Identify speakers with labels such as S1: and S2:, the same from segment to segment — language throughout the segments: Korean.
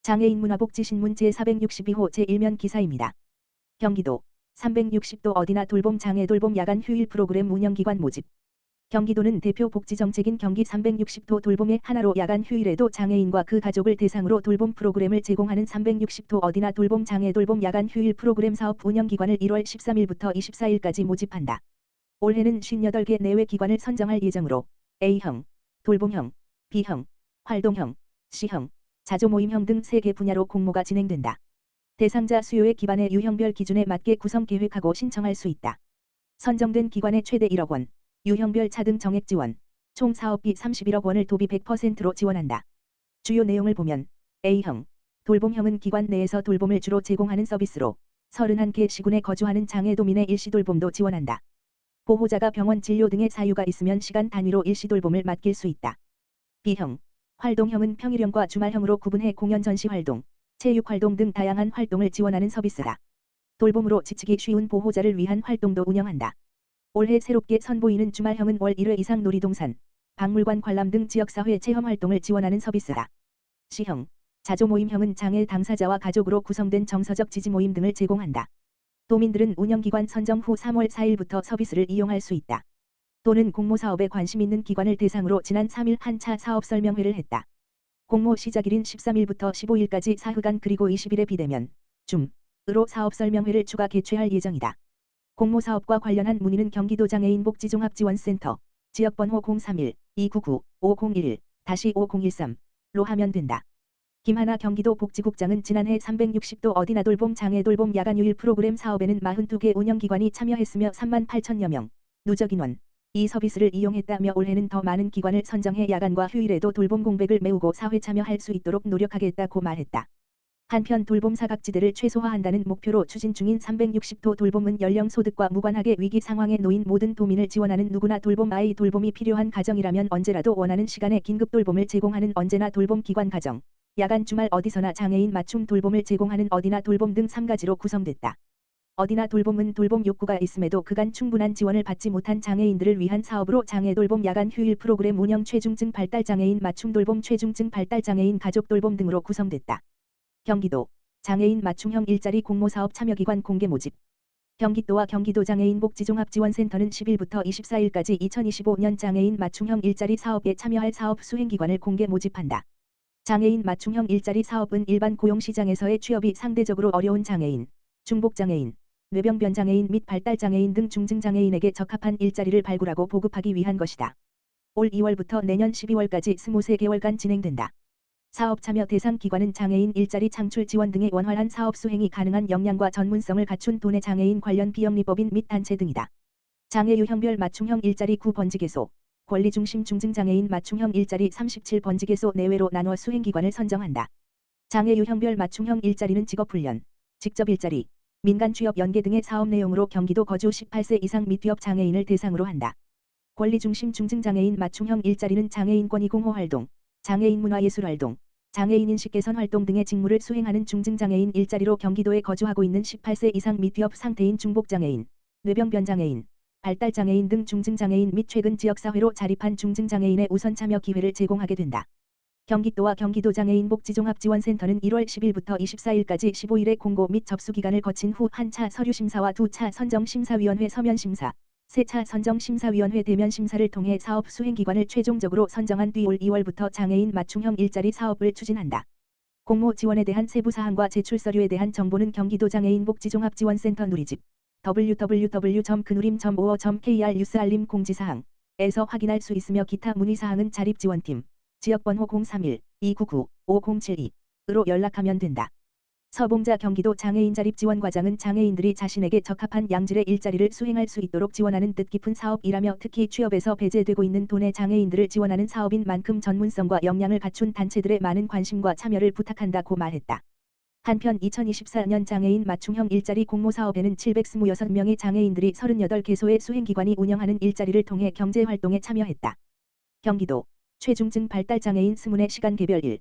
S1: 장애인 문화복지신문 제462호 제1면 기사입니다. 경기도 360도 어디나 돌봄 장애 돌봄 야간 휴일 프로그램 운영기관 모집. 경기도는 대표 복지정책인 경기 360도 돌봄의 하나로 야간 휴일에도 장애인과 그 가족을 대상으로 돌봄 프로그램을 제공하는 360도 어디나 돌봄 장애 돌봄 야간 휴일 프로그램 사업 운영기관을 1월 13일부터 24일까지 모집한다. 올해는 58개 내외 기관을 선정할 예정으로 A형, 돌봄형, B형, 활동형, C형, 자조모임형 등 3개 분야로 공모가 진행된다. 대상자 수요에 기반해 유형별 기준에 맞게 구성 계획하고 신청할 수 있다. 선정된 기관에 최대 1억 원, 유형별 차등 정액 지원, 총 사업비 31억 원을 도비 100%로 지원한다. 주요 내용을 보면 A형, 돌봄형은 기관 내에서 돌봄을 주로 제공하는 서비스로 31개 시군에 거주하는 장애도민의 일시돌봄도 지원한다. 보호자가 병원 진료 등의 사유가 있으면 시간 단위로 일시돌봄을 맡길 수 있다. B형, 활동형은 평일형과 주말형으로 구분해 공연 전시 활동, 체육활동 등 다양한 활동을 지원하는 서비스다. 돌봄으로 지치기 쉬운 보호자를 위한 활동도 운영한다. 올해 새롭게 선보이는 주말형은 월 1회 이상 놀이동산, 박물관 관람 등 지역사회 체험활동을 지원하는 서비스다. C형, 자조모임형은 장애 당사자와 가족으로 구성된 정서적 지지모임 등을 제공한다. 도민들은 운영기관 선정 후 3월 4일부터 서비스를 이용할 수 있다. 또는 공모사업에 관심 있는 기관을 대상으로 지난 3일 1차 사업 설명회를 했다. 공모 시작일인 13일부터 15일까지 사흘간 그리고 20일에 비대면, 줌으로 사업 설명회를 추가 개최할 예정이다. 공모사업과 관련한 문의는 경기도 장애인복지종합지원센터, 지역번호 031-299-5011-5013로 하면 된다. 김하나 경기도 복지국장은 지난해 360도 어디나 돌봄 장애 돌봄 야간휴일 프로그램 사업에는 42개 운영기관이 참여했으며 3만 8천여 명, 누적 인원, 이 서비스를 이용했다며 올해는 더 많은 기관을 선정해 야간과 휴일에도 돌봄 공백을 메우고 사회 참여할 수 있도록 노력하겠다고 말했다. 한편 돌봄 사각지대를 최소화한다는 목표로 추진 중인 360도 돌봄은 연령 소득과 무관하게 위기 상황에 놓인 모든 도민을 지원하는 누구나 돌봄 아이 돌봄이 필요한 가정이라면 언제라도 원하는 시간에 긴급 돌봄을 제공하는 언제나 돌봄 기관 가정, 야간 주말 어디서나 장애인 맞춤 돌봄을 제공하는 어디나 돌봄 등 3가지로 구성됐다. 어디나 돌봄은 돌봄 욕구가 있음에도 그간 충분한 지원을 받지 못한 장애인들을 위한 사업으로 장애 돌봄 야간 휴일 프로그램 운영 최중증 발달 장애인 맞춤 돌봄 최중증 발달 장애인 가족 돌봄 등으로 구성됐다. 경기도 장애인 맞춤형 일자리 공모사업 참여기관 공개 모집. 경기도와 경기도 장애인복지종합지원센터는 10일부터 24일까지 2025년 장애인 맞춤형 일자리 사업에 참여할 사업 수행기관을 공개 모집한다. 장애인 맞춤형 일자리 사업은 일반 고용시장에서의 취업이 상대적으로 어려운 장애인, 중복장애인, 뇌병변 장애인 및 발달장애인 등 중증장애인에게 적합한 일자리를 발굴하고 보급하기 위한 것이다. 올 2월부터 내년 12월까지 23개월간 진행된다. 사업 참여 대상 기관은 장애인 일자리 창출 지원 등의 원활한 사업 수행이 가능한 역량과 전문성을 갖춘 도내 장애인 관련 비영리법인 및 단체 등이다. 장애 유형별 맞춤형 일자리 9번지개소, 권리중심 중증장애인 맞춤형 일자리 37번지개소 내외로 나누어 수행기관을 선정한다. 장애 유형별 맞춤형 일자리는 직업훈련, 직접일자리, 민간취업 연계 등의 사업 내용으로 경기도 거주 18세 이상 및 취업 장애인을 대상으로 한다. 권리중심 중증장애인 맞춤형 일자리는 장애인 권익공호활동, 장애인 문화예술활동, 장애인 인식개선 활동 등의 직무를 수행하는 중증장애인 일자리로 경기도에 거주하고 있는 18세 이상 및 취업 상태인 중복장애인, 뇌병변장애인, 발달장애인 등 중증장애인 및 최근 지역사회로 자립한 중증장애인의 우선 참여 기회를 제공하게 된다. 경기도와 경기도 장애인복지종합지원센터는 1월 10일부터 24일까지 15일의 공고 및 접수기간을 거친 후 1차 서류심사와 2차 선정심사위원회 서면심사, 3차 선정심사위원회 대면심사를 통해 사업 수행기관을 최종적으로 선정한 뒤 올 2월부터 장애인 맞춤형 일자리 사업을 추진한다. 공모 지원에 대한 세부사항과 제출서류에 대한 정보는 경기도 장애인복지종합지원센터 누리집 www.그누림.or.kr 뉴스 알림 공지사항에서 확인할 수 있으며 기타 문의사항은 자립지원팀 지역번호 031-299-5072으로 연락하면 된다. 서봉자 경기도 장애인자립지원과장은 장애인들이 자신에게 적합한 양질의 일자리를 수행할 수 있도록 지원하는 뜻깊은 사업이라며 특히 취업에서 배제되고 있는 도내 장애인들을 지원하는 사업인 만큼 전문성과 역량을 갖춘 단체들의 많은 관심과 참여를 부탁한다고 말했다. 한편 2024년 장애인 맞춤형 일자리 공모사업에는 726명의 장애인들이 38개소의 수행기관이 운영하는 일자리를 통해 경제활동에 참여했다. 경기도 최중증 발달장애인 스문의 시간 개별 1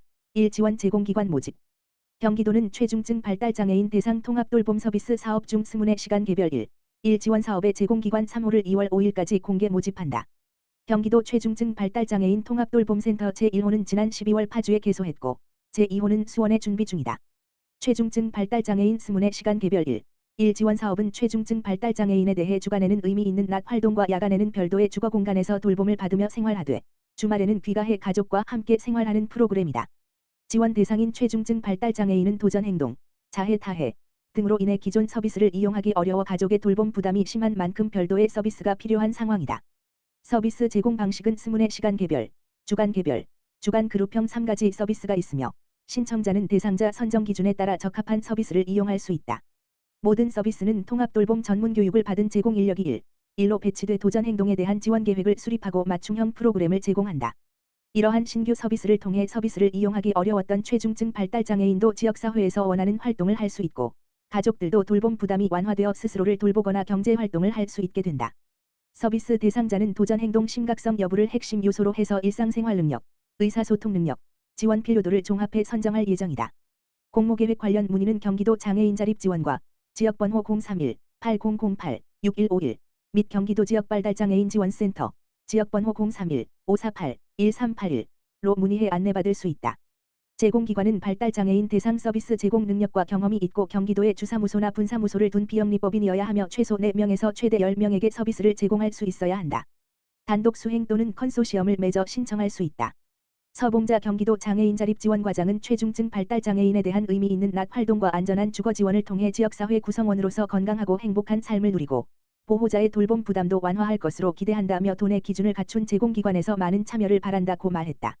S1: 지원 제공기관 모집. 경기도는 최중증 발달장애인 대상 통합돌봄 서비스 사업 중 스문의 시간 개별 1 지원 사업의 제공기관 3호를 2월 5일까지 공개 모집한다. 경기도 최중증 발달장애인 통합돌봄센터 제1호는 지난 12월 파주에 개소했고 제2호는 수원에 준비 중이다. 최중증 발달장애인 스문의 시간 개별 1 지원 사업은 최중증 발달장애인에 대해 주간에는 의미 있는 낮 활동과 야간에는 별도의 주거 공간에서 돌봄을 받으며 생활하되 주말에는 귀가해 가족과 함께 생활하는 프로그램이다. 지원 대상인 최중증 발달장애인은 도전행동, 자해-타해 등으로 인해 기존 서비스를 이용하기 어려워 가족의 돌봄 부담이 심한 만큼 별도의 서비스가 필요한 상황이다. 서비스 제공 방식은 스문의 시간 개별, 주간 그룹형 3가지 서비스가 있으며 신청자는 대상자 선정 기준에 따라 적합한 서비스를 이용할 수 있다. 모든 서비스는 통합돌봄 전문 교육을 받은 제공 인력이 일로 배치돼 도전 행동에 대한 지원 계획을 수립하고 맞춤형 프로그램을 제공한다. 이러한 신규 서비스를 통해 서비스를 이용하기 어려웠던 최중증 발달장애인도 지역사회에서 원하는 활동을 할 수 있고 가족들도 돌봄 부담이 완화되어 스스로를 돌보거나 경제활동을 할 수 있게 된다. 서비스 대상자는 도전 행동 심각성 여부를 핵심 요소로 해서 일상생활 능력, 의사소통 능력, 지원 필요도를 종합해 선정할 예정이다. 공모계획 관련 문의는 경기도 장애인자립지원과 지역번호 031-8008-6151 및 경기도 지역발달장애인지원센터 지역번호 031-548-1381로 문의해 안내받을 수 있다. 제공기관은 발달장애인 대상 서비스 제공 능력과 경험이 있고 경기도에 주사무소나 분사무소를 둔 비영리법인이어야 하며 최소 4명에서 최대 10명에게 서비스를 제공할 수 있어야 한다. 단독 수행 또는 컨소시엄을 맺어 신청할 수 있다. 서봉자 경기도 장애인자립지원과장은 최중증 발달장애인에 대한 의미 있는 낮 활동과 안전한 주거 지원을 통해 지역사회 구성원으로서 건강하고 행복한 삶을 누리고 보호자의 돌봄 부담도 완화할 것으로 기대한다며 도내 기준을 갖춘 제공기관에서 많은 참여를 바란다고 말했다.